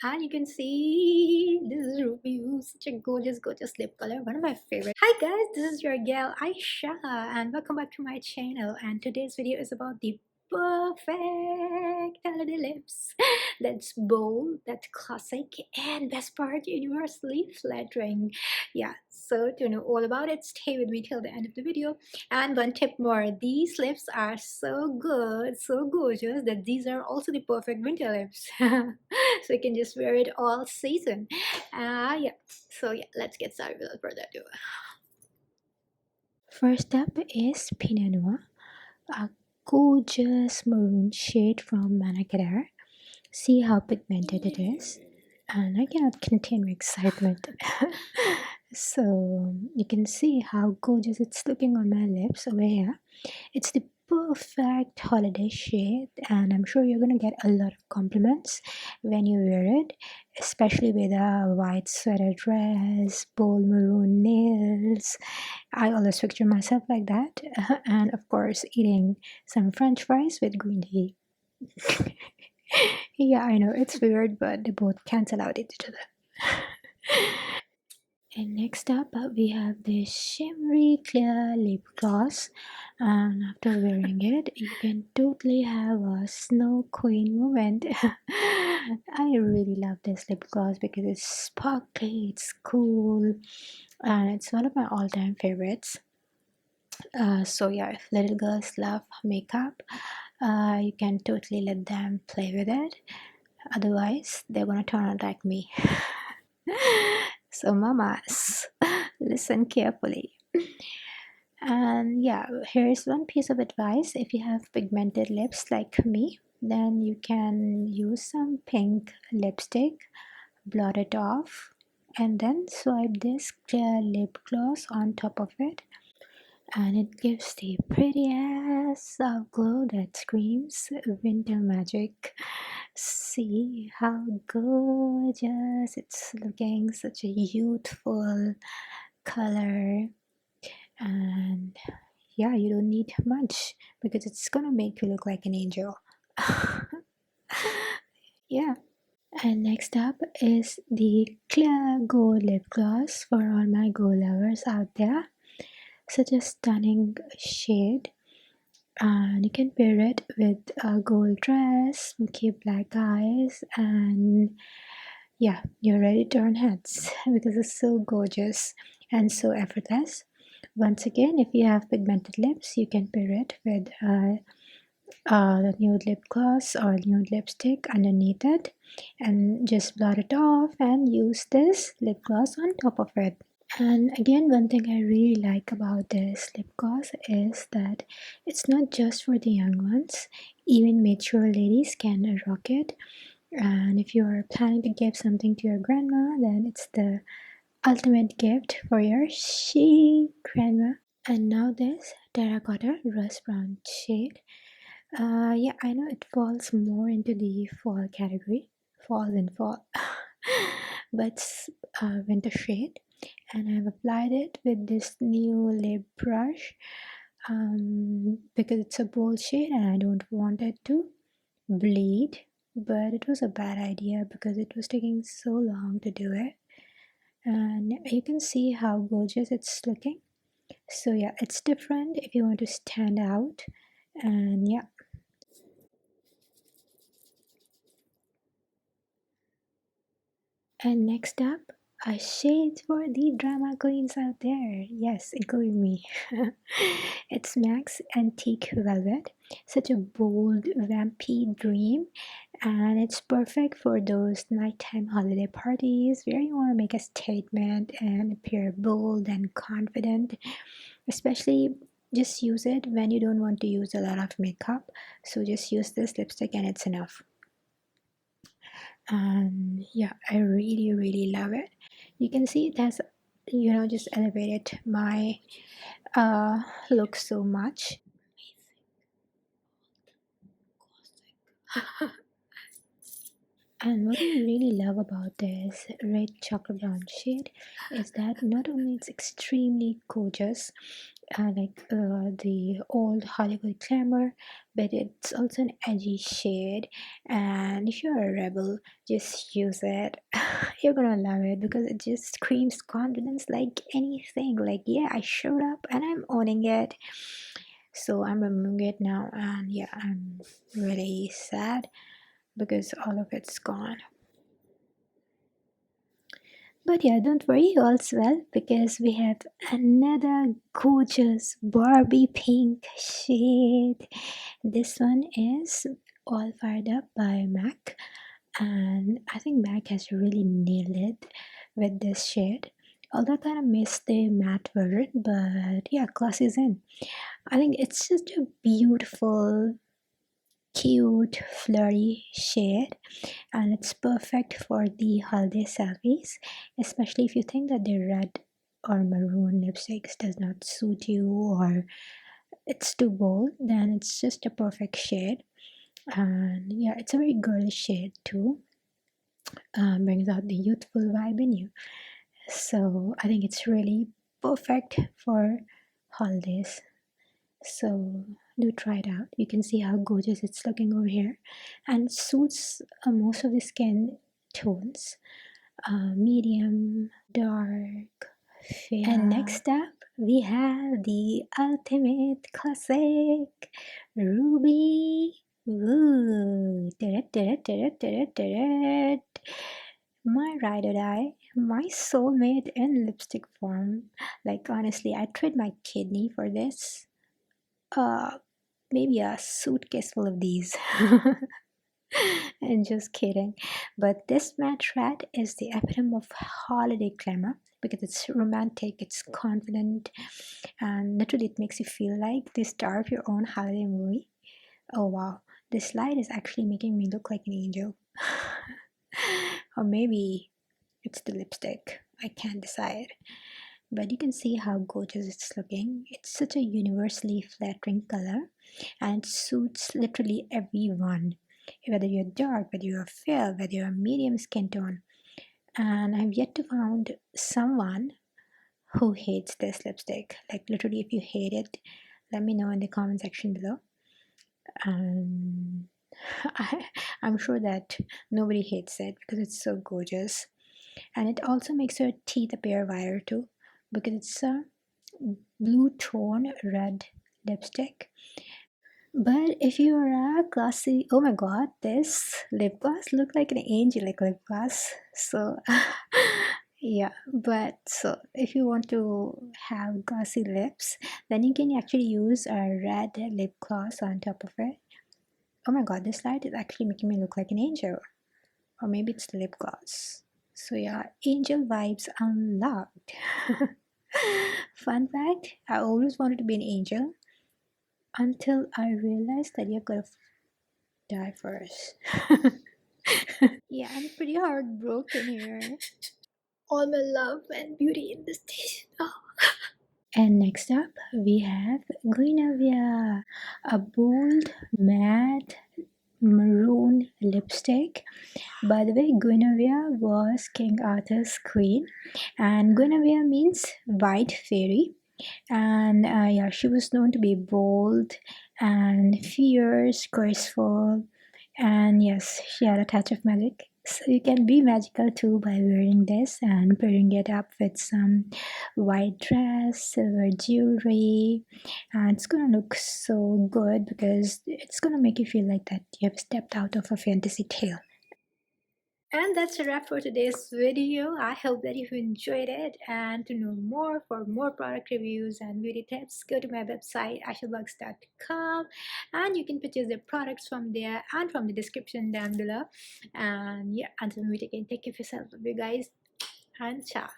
And you can see this is Ruby, such a gorgeous lip color, one of my favorite. Hi guys, this is your gal Aisha and welcome back to my channel, and today's video is about the perfect holiday lips. That's bold, that's classic, and best part, universally flattering. Yeah, so to know all about it, stay with me till the end of the video. And one tip more, these lips are so good, so gorgeous that these are also the perfect winter lips. So you can just wear it all season. Yeah, so yeah, let's get started without further ado. First up is Pinot Noir, a gorgeous maroon shade from Manakadar. See how pigmented it is, and I cannot contain my excitement. So you can see how gorgeous it's looking on my lips over here. It's the perfect holiday shade, and I'm sure you're gonna get a lot of compliments when you wear it, especially with a white sweater dress, bold maroon nails. I always picture myself like that, and of course, eating some French fries with green tea. Yeah, I know it's weird, but they both cancel out each other. And next up, we have this shimmery clear lip gloss, and after wearing it, you can totally have a snow queen moment. I really love this lip gloss because it's sparkly, it's cool, and it's one of my all-time favorites. So yeah, if little girls love makeup, you can totally let them play with it. Otherwise, they're gonna turn out like me. So mamas, listen carefully. And yeah, here's one piece of advice. If you have pigmented lips like me, then you can use some pink lipstick, blot it off, and then swipe this clear lip gloss on top of it, and it gives the prettiest soft glow that screams winter magic. See how gorgeous it's looking, such a youthful color. And yeah, you don't need much because it's gonna make you look like an angel. Yeah. And next up is the clear gold lip gloss for all my gold lovers out there. Such a stunning shade, and you can pair it with a gold dress, milky black eyes, and yeah, you're ready to turn heads because it's so gorgeous and so effortless. Once again, if you have pigmented lips, you can pair it with the nude lip gloss or nude lipstick underneath it, and just blot it off and use this lip gloss on top of it. And again, one thing I really like about this lip gloss is that it's not just for the young ones, even mature ladies can rock it. And if you're planning to give something to your grandma, then it's the ultimate gift for your chic grandma. And now this terracotta rust brown shade. Yeah, I know it falls more into the fall category, fall and fall, but it's winter shade, and I've applied it with this new lip brush because it's a bold shade and I don't want it to bleed. But it was a bad idea because it was taking so long to do it, and you can see how gorgeous it's looking. So yeah, it's different if you want to stand out, and yeah. And next up, a shade for the drama queens out there. Yes, including me. It's Max Antique Velvet, such a bold, vampy dream, and it's perfect for those nighttime holiday parties where you want to make a statement and appear bold and confident. Especially, just use it when you don't want to use a lot of makeup. So just use this lipstick and it's enough. And yeah, I really love it. You can see it has, just elevated my look so much. And what I really love about this red chocolate brown shade is that not only it's extremely gorgeous, the old Hollywood glamour, but it's also an edgy shade. And if you're a rebel, just use it. You're gonna love it because it just screams confidence like anything. Like, yeah, I showed up and I'm owning it. So I'm removing it now, and yeah, I'm really sad because all of it's gone. But yeah, don't worry, all's well, because we have another gorgeous Barbie pink shade. This one is All Fired Up by MAC, and I think MAC has really nailed it with this shade. Although I kind of missed the matte version, but yeah, class is in. I think it's just a beautiful, cute, flirty shade, and it's perfect for the holiday selfies, especially if you think that the red or maroon lipsticks does not suit you or it's too bold, then it's just a perfect shade. And yeah, it's a very girly shade too. Brings out the youthful vibe in you. So I think it's really perfect for holidays. So do try it out. You can see how gorgeous it's looking over here, and it suits most of the skin tones, medium, dark, fair. And next up, we have the ultimate classic Ruby. Ooh, my ride or die, my soulmate in lipstick form. Like honestly, I'd trade my kidney for this. Uh, Maybe a suitcase full of these. And just kidding. But this matte red is the epitome of holiday glamour because it's romantic, it's confident, and literally it makes you feel like the star of your own holiday movie. Oh wow, this light is actually making me look like an angel. Or maybe it's the lipstick. I can't decide. But you can see how gorgeous it's looking. It's such a universally flattering color and it suits literally everyone. Whether you're dark, whether you're fair, whether you're medium skin tone. And I've yet to find someone who hates this lipstick. Like literally if you hate it, let me know in the comment section below. Um, I'm sure that nobody hates it because it's so gorgeous. And it also makes your teeth appear whiter too because it's a blue tone red lipstick. But if you are a classy, oh my god, this lip gloss look like an angelic lip gloss. So yeah, but so if you want to have glossy lips, then you can actually use a red lip gloss on top of it. Oh my god, this light is actually making me look like an angel. Or maybe it's the lip gloss. So yeah, angel vibes unlocked. Fun fact, I always wanted to be an angel until I realized that you've got to die first. Yeah, I'm pretty heartbroken here. All my love and beauty in this station. Oh. And next up, we have Guinevere, a bold, matte maroon lipstick. By the way, Guinevere was King Arthur's queen, and Guinevere means white fairy. And yeah, she was known to be bold and fierce, graceful, and yes, she had a touch of magic. So you can be magical too by wearing this and pairing it up with some white dress, silver jewelry, and it's gonna look so good because it's gonna make you feel like that you have stepped out of a fantasy tale. And that's a wrap for today's video. I hope that you enjoyed it. And to know more, for more product reviews and beauty tips, go to my website ashabugs.com and you can purchase the products from there and from the description down below. And yeah, until we meet again, take care of yourself, love you guys, and ciao.